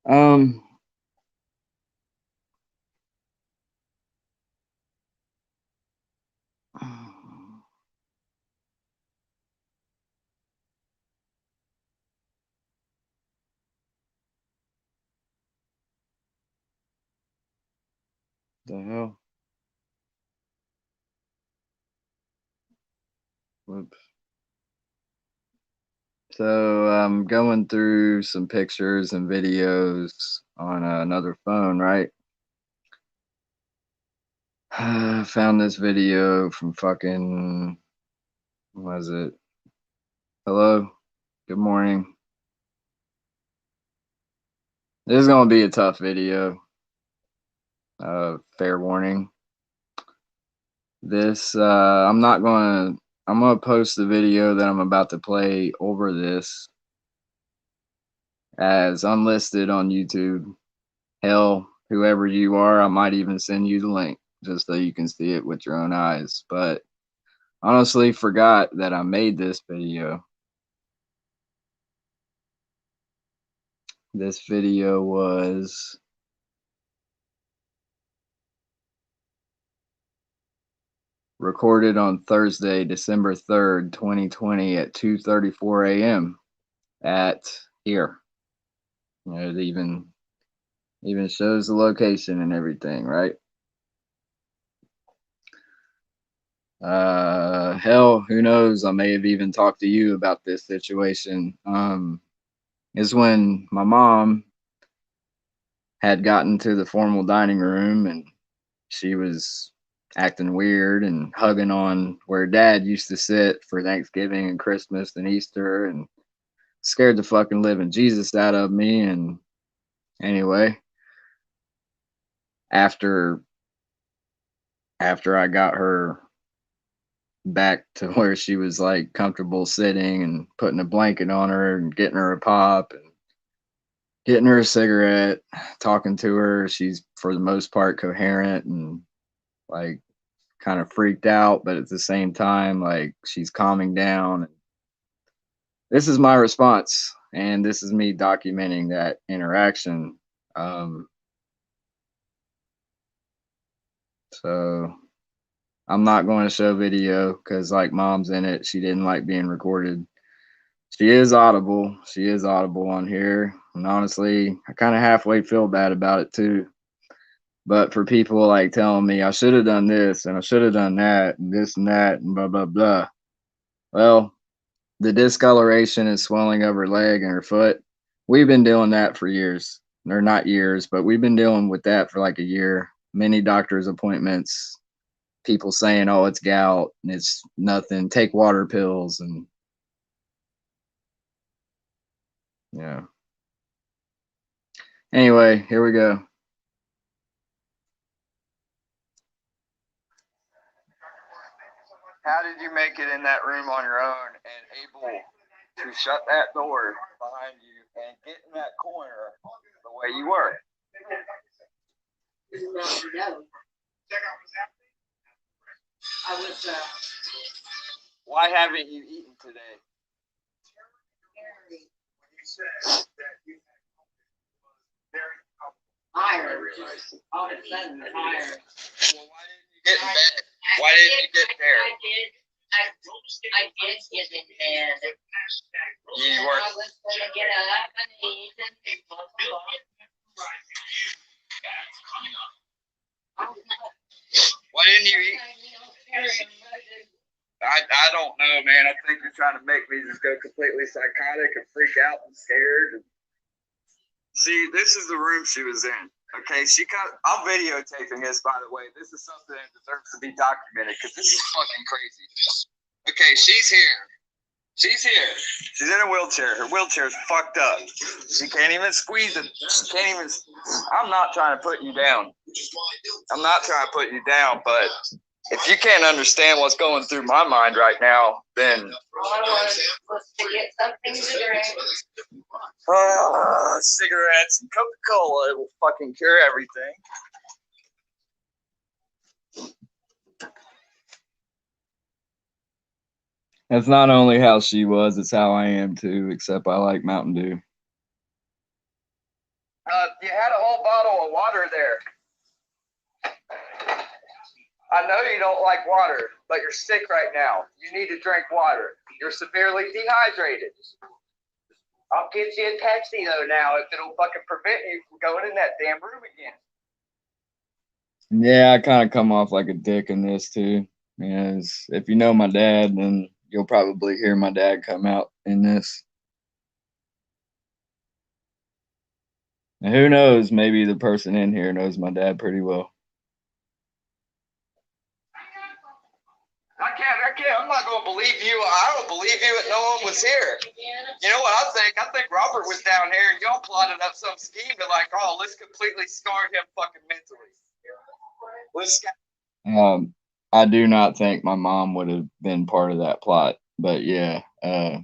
Um, the hell? Whoops. So I'm going through some pictures and videos on another phone, right? Found this video from fucking, what was it? Hello? Good morning. This is gonna be a tough video. Fair warning. This, I'm gonna post the video that I'm about to play over this as unlisted on YouTube. Hell, whoever you are, I might even send you the link just so you can see it with your own eyes. But honestly, forgot that I made this video. This video was recorded on Thursday, December 3rd, 2020 at 2:34 a.m. at here. You know, it even shows the location and everything, right? Hell, who knows? I may have even talked to you about this situation. Is when my mom had gotten to the formal dining room and she was acting weird and hugging on where dad used to sit for Thanksgiving and Christmas and Easter and scared the fucking living Jesus out of me. And anyway, after after I got her back to where she was like comfortable sitting and putting a blanket on her and getting her a pop and getting her a cigarette, talking to her, she's for the most part coherent and like kind of freaked out, but at the same time, like she's calming down. This is my response, and this is me documenting that interaction. Um, so I'm not going to show video because, like, mom's in it. She didn't like being recorded. She is audible. She is audible on here. And honestly, I kind of halfway feel bad about it too. But for people like telling me I should have done this and I should have done that and this and that and blah, blah, blah. Well, the discoloration and swelling of her leg and her foot, we've been doing that for years. Or not years, but we've been dealing with that for like a year. Many doctor's appointments, people saying, oh, it's gout and it's nothing. Take water pills. And yeah. Anyway, here we go. How did you make it in that room on your own and able to shut that door behind you and get in that corner the way you were? Why haven't you eaten today? Tired. All of a sudden, tired. Well, why didn't you get in bed? Why didn't you get there? I did get in bed. You weren't. I was going to get up and eat and why didn't you eat? I don't know, man. I think you're trying to make me just go completely psychotic and freak out and scared. See, this is the room she was in. Okay, I'm videotaping this, by the way. This is something that deserves to be documented because this is fucking crazy. Okay, she's here. She's here. She's in a wheelchair. Her wheelchair's fucked up. She can't even squeeze it. She can't even. I'm not trying to put you down. I'm not trying to put you down, but if you can't understand what's going through my mind right now, then to get something to drink. Cigarettes and Coca-Cola, it will fucking cure everything. That's not only how she was, it's how I am too, except I like Mountain Dew. You had a whole bottle of water there. I know you don't like water, but you're sick right now. You need to drink water. You're severely dehydrated. I'll get you a taxi though now if it'll fucking prevent you from going in that damn room again. Yeah, I kind of come off like a dick in this too. Because if you know my dad, then you'll probably hear my dad come out in this. And who knows? Maybe the person in here knows my dad pretty well. I can't. I'm not going to believe you. I don't believe you that no one was here. You know what I think? I think Robert was down here and y'all plotted up some scheme to like, oh, let's completely scar him fucking mentally. I do not think my mom would have been part of that plot, but yeah, I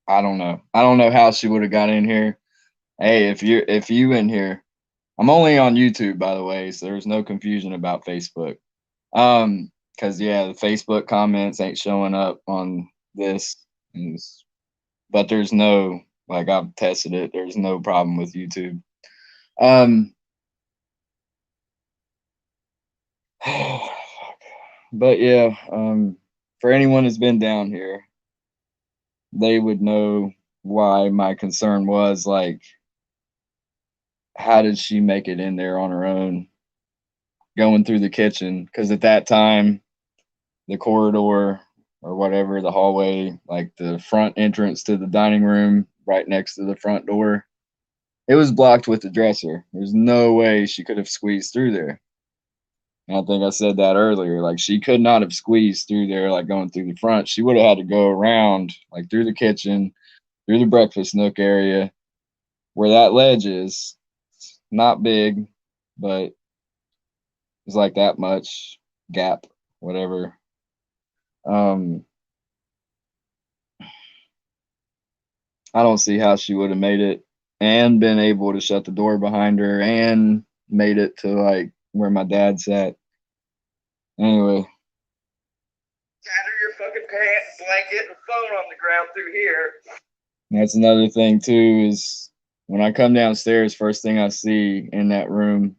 don't know. I don't know how she would have got in here. Hey, if you in here, I'm only on YouTube, by the way, so there's no confusion about Facebook. Because yeah, the Facebook comments ain't showing up on this, but there's no, like, I've tested it. There's no problem with YouTube. But yeah, for anyone who's been down here, they would know why my concern was like, how did she make it in there on her own, going through the kitchen? Because at that time, the corridor or whatever, the hallway, like the front entrance to the dining room, right next to the front door, it was blocked with the dresser. There's no way she could have squeezed through there. And I think I said that earlier. Like, she could not have squeezed through there, like going through the front. She would have had to go around, like through the kitchen, through the breakfast nook area, where that ledge is. Not big, but it's like that much gap, whatever. I don't see how she would have made it and been able to shut the door behind her and made it to like where my dad sat. Anyway. Scatter your fucking pants, blanket, and phone on the ground through here. That's another thing too, is when I come downstairs, first thing I see in that room,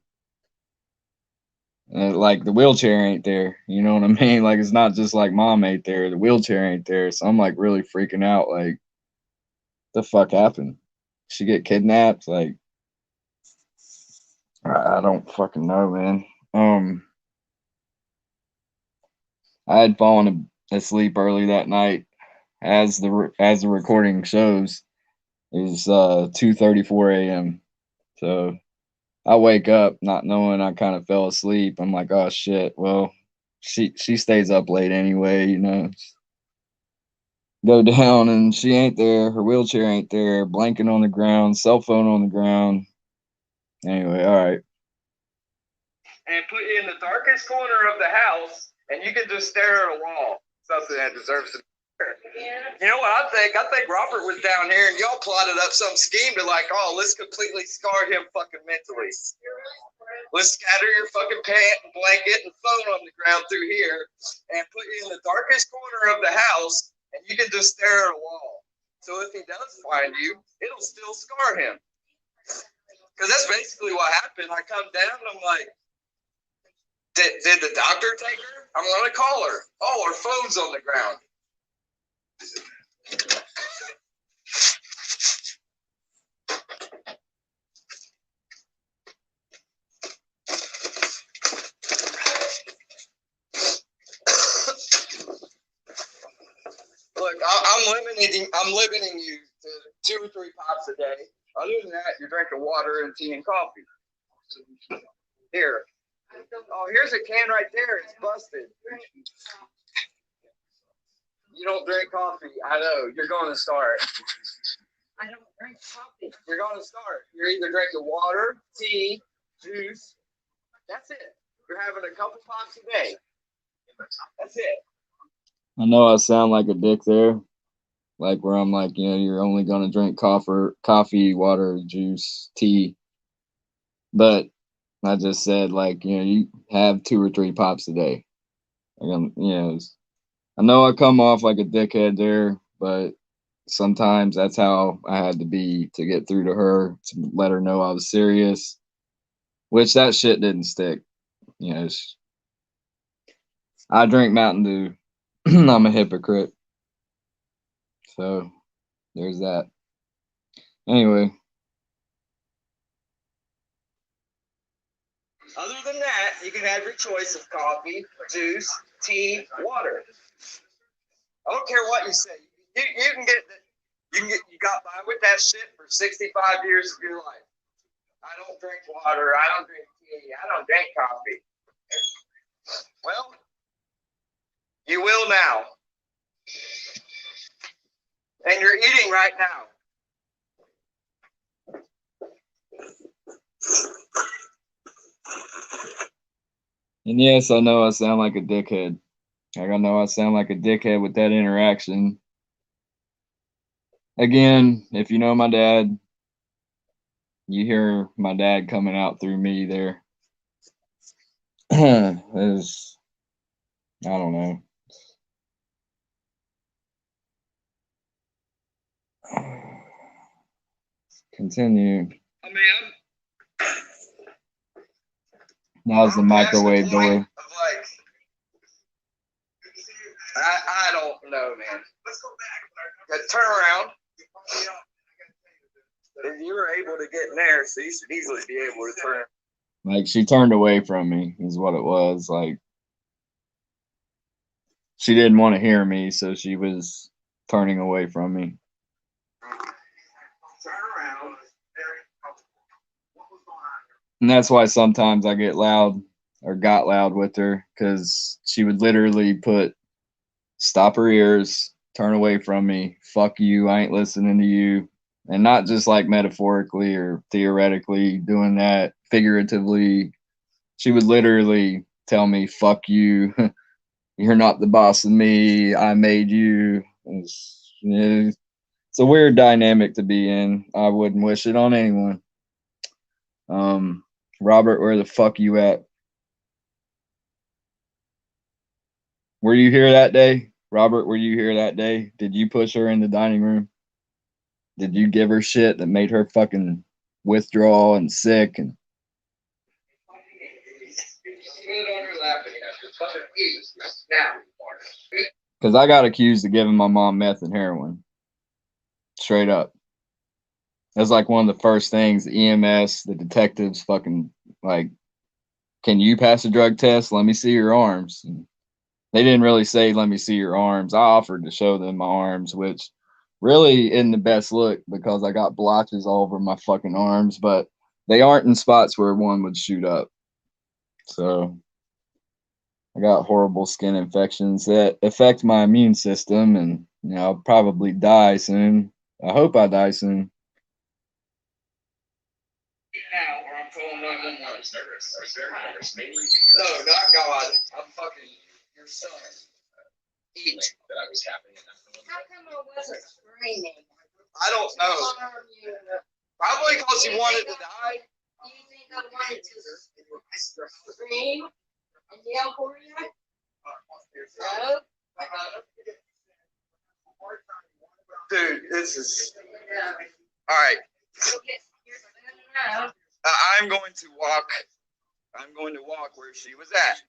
like the wheelchair ain't there. You know what I mean? Like, it's not just like mom ain't there, the wheelchair ain't there. So I'm like really freaking out. Like, the fuck happened? She get kidnapped? Like, I don't fucking know, man. I had fallen asleep early that night, as the recording shows. It was 2:34 a.m. So I wake up not knowing I kind of fell asleep. I'm like, oh shit. Well, she stays up late anyway, you know. Go down and she ain't there. Her wheelchair ain't there. Blanket on the ground. Cell phone on the ground. Anyway, all right. And put you in the darkest corner of the house, and you can just stare at a wall. Something that deserves to. You know what I think? I think Robert was down here and y'all plotted up some scheme to like, oh, let's completely scar him fucking mentally. Let's scatter your fucking pant and blanket and phone on the ground through here and put you in the darkest corner of the house, and you can just stare at a wall. So if he does find you, it'll still scar him. Because that's basically what happened. I come down and I'm like, did the doctor take her? I'm going to call her. Oh, her phone's on the ground. Look, I'm limiting you to 2 or 3 pops a day. Other than that, you're drinking water and tea and coffee. Here. Oh, here's a can right there. It's busted. You don't drink coffee. I know. You're going to start. I don't drink coffee. You're going to start. You're either drinking water, tea, juice. That's it. You're having a couple pops a day. That's it. I know I sound like a dick there. Like, where I'm like, you know, you're only going to drink coffee, water, juice, tea. But I just said, like, you know, you have 2 or 3 pops a day. Like, you know, I know I come off like a dickhead there, but sometimes that's how I had to be to get through to her, to let her know I was serious, which that shit didn't stick. You know, I drink Mountain Dew. I'm a hypocrite. So there's that. Anyway. Other than that, you can have your choice of coffee, juice, tea, water. I don't care what you say. You can get you got by with that shit for 65 years of your life. I don't drink water. I don't drink tea. I don't drink coffee. Well, you will now. And you're eating right now. And yes, I know I sound like a dickhead. I know I sound like a dickhead with that interaction. Again, if you know my dad, you hear my dad coming out through me there. Is I don't know. Continue. I mean, now's the microwave door. Like, I don't know, man. Let's go back. Turn around. If you were able to get in there, so you should easily be able to turn. Like, she turned away from me, is what it was. Like, she didn't want to hear me, so she was turning away from me. Turn around. And that's why sometimes I get loud or got loud with her, because she would literally stop her ears, turn away from me, fuck you, I ain't listening to you. And not just like metaphorically or theoretically doing that, figuratively. She would literally tell me, fuck you, you're not the boss of me, I made you. It's a weird dynamic to be in. I wouldn't wish it on anyone. Robert, where the fuck you at? Were you here that day? Robert, were you here that day? Did you push her in the dining room? Did you give her shit that made her fucking withdraw and sick? And because I got accused of giving my mom meth and heroin. Straight up. That's like one of the first things the EMS, the detectives fucking like, can you pass a drug test? Let me see your arms. And they didn't really say, let me see your arms. I offered to show them my arms, which really isn't the best look because I got blotches all over my fucking arms, but they aren't in spots where one would shoot up. So I got horrible skin infections that affect my immune system, and I'll probably die soon. I hope I die soon. Now, or I'm calling 911. No, not God. I'm fucking your son. Eat. How come I wasn't screaming? I don't know. Probably because he wanted to die. Do you think I wanted to scream and yell for you? No? Dude, this is... All right. I'm going to walk. I'm going to walk where she was at.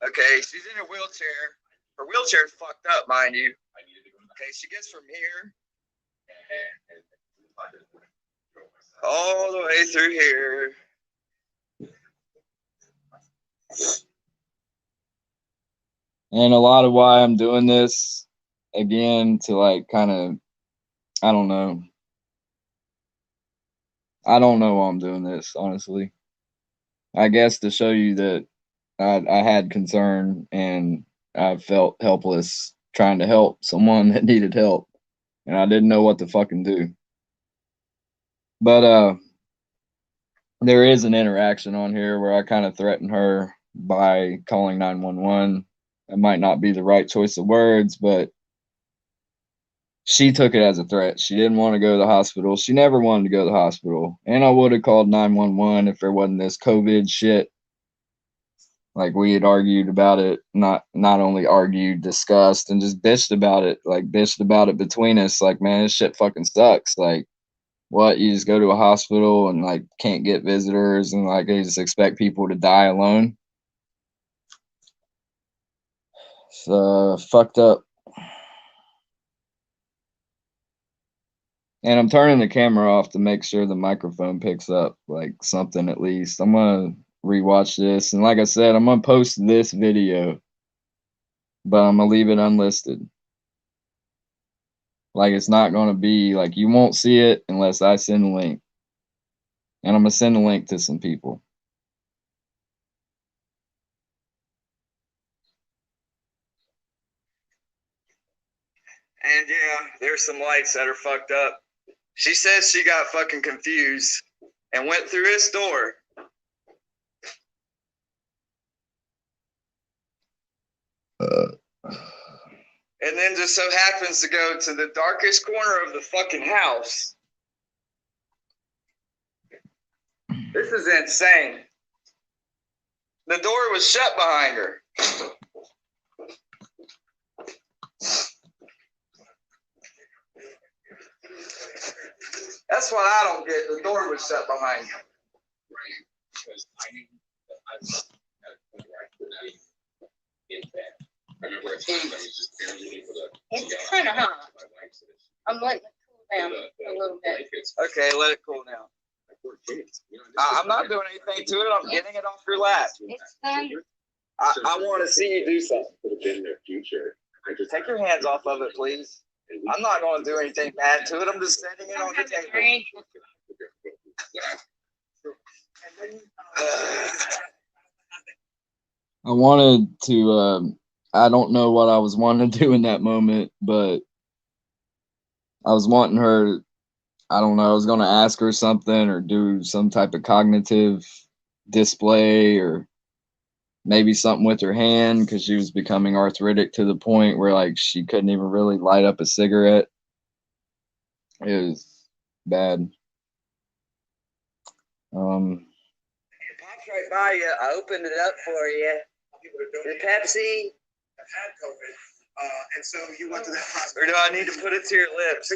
Okay, she's in a wheelchair. Her wheelchair's fucked up, mind you. Okay, she gets from here all the way through here. And a lot of why I'm doing this, again, to like kind of, I don't know. I don't know why I'm doing this, honestly. I guess to show you that I had concern and I felt helpless trying to help someone that needed help, and I didn't know what to fucking do. But there is an interaction on here where I kind of threaten her by calling 911. It might not be the right choice of words, but she took it as a threat. She didn't want to go to the hospital. She never wanted to go to the hospital. And I would have called 911 if there wasn't this COVID shit. Like we had argued about it, not only argued, discussed, and just bitched about it. Like bitched about it between us. Like, man, this shit fucking sucks. Like, what, you just go to a hospital and like can't get visitors and like they just expect people to die alone? It's fucked up. And I'm turning the camera off to make sure the microphone picks up like something at least. I'm gonna rewatch this, and like I said, I'm gonna post this video, but I'm gonna leave it unlisted. Like, it's not gonna be like, you won't see it unless I send a link, and I'm gonna send a link to some people. And yeah, there's some lights that are fucked up. She says she got fucking confused and went through this door. And then just so happens to go to the darkest corner of the fucking house. This is insane. The door was shut behind her. That's what I don't get. The door was shut behind you. Right. Because it's kind of hot. I'm letting it cool down a little bit. Okay, let it cool down. I'm not doing anything to it. I'm getting it off your lap. It's fun. I want to see you do something. Take your hands off of it, please. I'm not going to do anything bad to it. I'm just setting it on the table. I wanted to, I don't know what I was wanting to do in that moment, but I was wanting her, I don't know, I was going to ask her something or do some type of cognitive display or maybe something with her hand because she was becoming arthritic to the point where like she couldn't even really light up a cigarette. It was bad. It pops right by you. I opened it up for you. The Pepsi. I've had COVID, and so you went to the hospital. Or do I need to put it to your lips?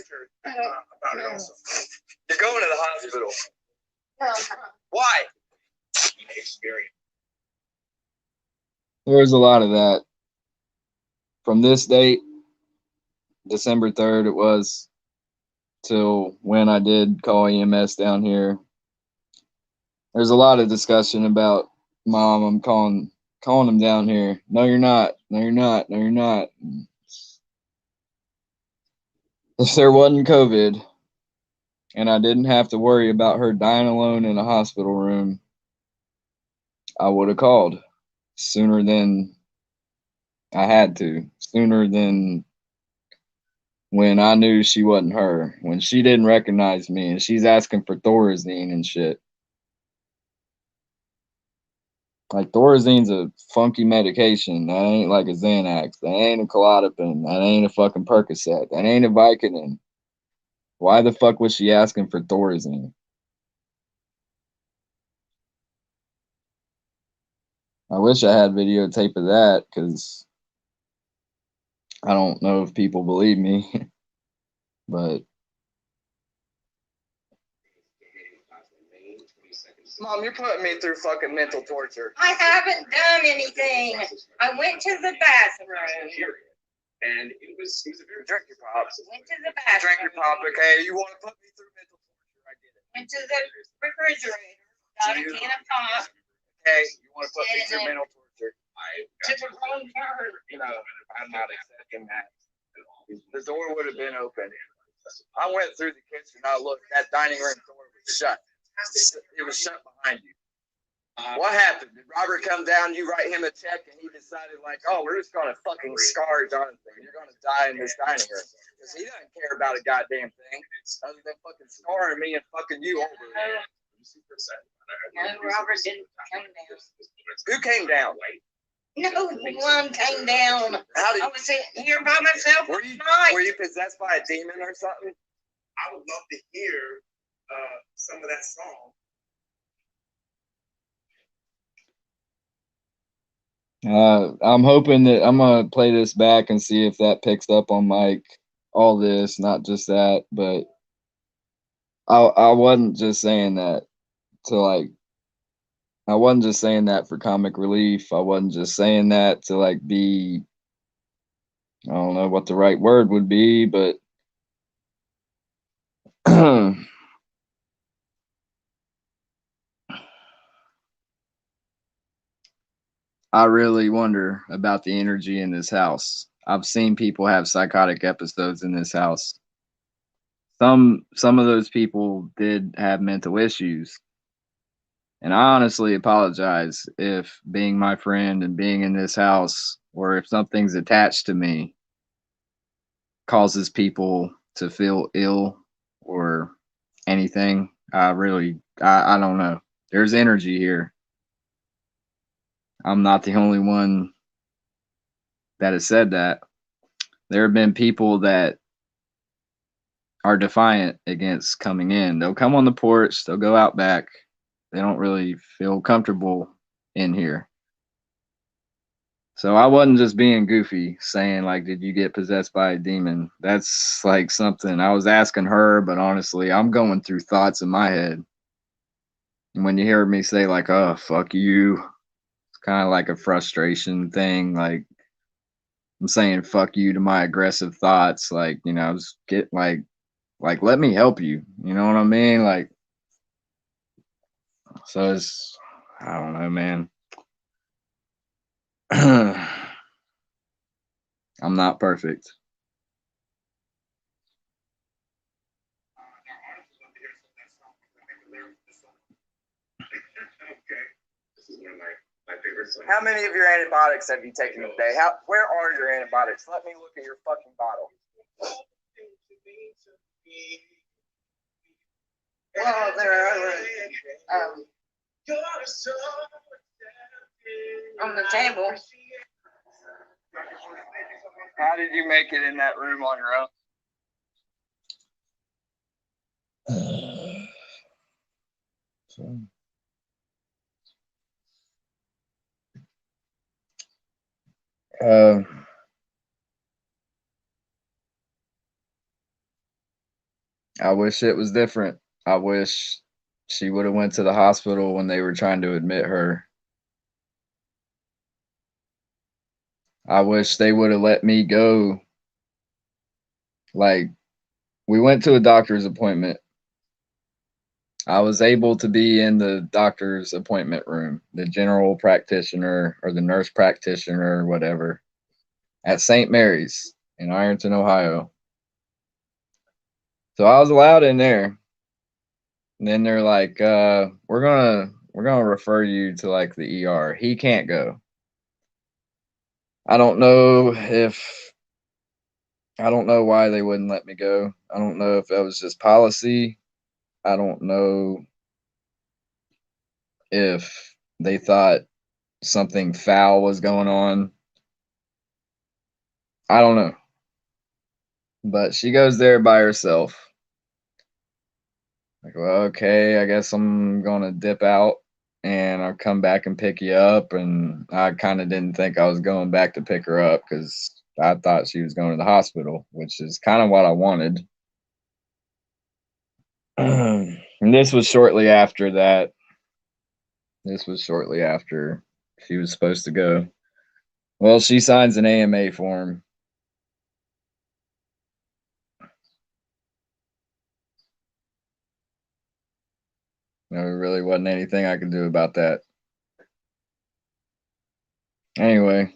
About it also. You're going to the hospital. Why? Experience. There's a lot of that. From this date, December 3rd, it was, till when I did call EMS down here. There's a lot of discussion about, Mom, I'm calling them down here. No, you're not. No, you're not. No, you're not. If there wasn't COVID and I didn't have to worry about her dying alone in a hospital room, I would have called sooner than I had to, sooner than when I knew she wasn't her, when she didn't recognize me and she's asking for Thorazine and shit. Like, Thorazine's a funky medication. That ain't like a Xanax. That ain't a Klonopin. That ain't a fucking Percocet. That ain't a Vicodin. Why the fuck was she asking for Thorazine? I wish I had videotape of that because I don't know if people believe me, but Mom, you're putting me through fucking mental torture. I haven't done anything. I went to the bathroom. And it was drink your pops. Went to the bathroom. Drink your pop, okay? You want to put me through mental torture? I get it. Went to the refrigerator. Got a can of pop. Okay, you want to put me through mental torture? To the wrong turn. No, I'm not accepting that. The door would have been open. I went through the kitchen. I looked. That dining room door was shut. It was shut behind you. What happened? Did Robert come down, you write him a check, and he decided, like, oh, we're just going to fucking scar Jonathan. You're going to die in this dining room. Because he doesn't care about a goddamn thing other than fucking scarring me and fucking you over. No, Robert didn't come down. Who came down? No one came down. How did I was sitting here by myself were tonight. you possessed by a demon or something? I would love to hear some of that song. I'm hoping that I'm gonna play this back and see if that picks up on Mike. All this, not just that, but I wasn't just saying that to like. I wasn't just saying that for comic relief. I wasn't just saying that to like be. I don't know what the right word would be, but I really wonder about the energy in this house. I've seen people have psychotic episodes in this house. Some of those people did have mental issues. And I honestly apologize if being my friend and being in this house or if something's attached to me causes people to feel ill or anything. I don't know. There's energy here. I'm not the only one that has said that. There have been people that are defiant against coming in. They'll come on the porch, they'll go out back. They don't really feel comfortable in here. So I wasn't just being goofy saying like, did you get possessed by a demon? That's like something I was asking her, but honestly, I'm going through thoughts in my head. And when you hear me say like, oh, fuck you, it's kind of like a frustration thing. Like I'm saying fuck you to my aggressive thoughts. Like, I was get like let me help you. You know what I mean? Like so it's I don't know, man. I'm not perfect. How many of your antibiotics have you taken today? Where are your antibiotics? Let me look at your fucking bottle. Well, they're on the table. How did you make it in that room on your own? So, I wish it was different. I wish she would have went to the hospital when they were trying to admit her. I wish they would have let me go. Like we went to a doctor's appointment. I was able to be in the doctor's appointment room, the general practitioner or the nurse practitioner or whatever, at St. Mary's in Ironton, Ohio. So I was allowed in there. And then they're like, we're gonna refer you to like the ER. He can't go. I don't know if I don't know why they wouldn't let me go. I don't know if that was just policy. I don't know if they thought something foul was going on. I don't know. But she goes there by herself. Like, well, okay, I guess I'm gonna dip out and I'll come back and pick you up. And I kind of didn't think I was going back to pick her up because I thought she was going to the hospital, which is kind of what I wanted. And this was shortly after that. This was shortly after she was supposed to go. Well, she signs an AMA form. There really wasn't anything I could do about that. Anyway,